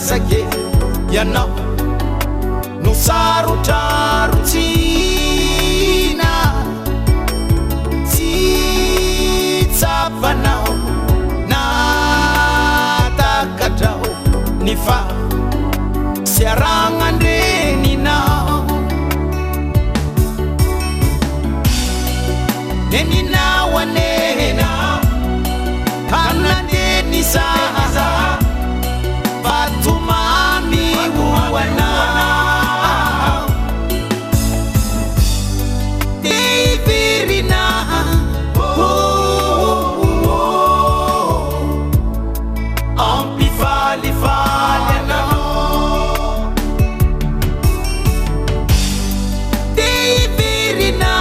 sake ianao no sarotrarotsina tsy tsapanao na takadrao ny fa siaragnandreninao neninao anena kanandeniza batumami uanao divirina ampifalifalianao divirina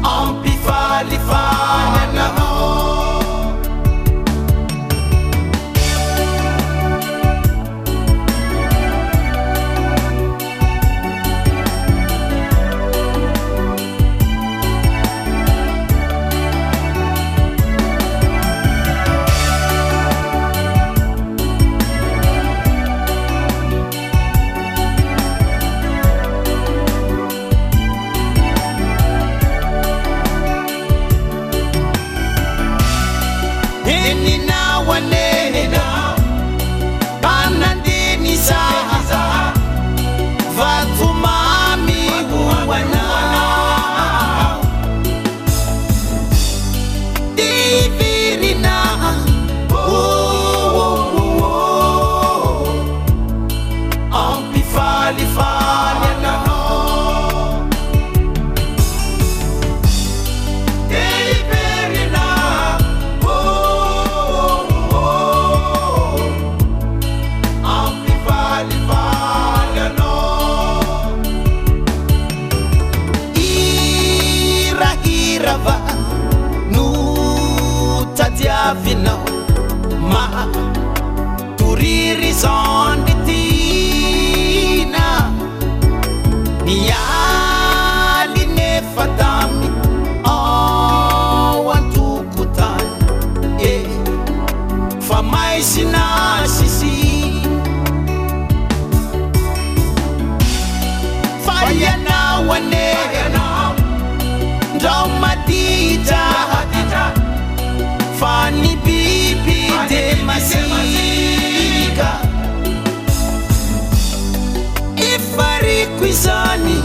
ampifalifalianao eninawanena banandiniza vatumami uanao divirina ampifalifalianao irahirava no tadiavinao ma turirizandretina nialy nefa tamy ao antokotany fa maizina sisi fa ianao anena ndrao maditra fa ny biby de masika ifariko izany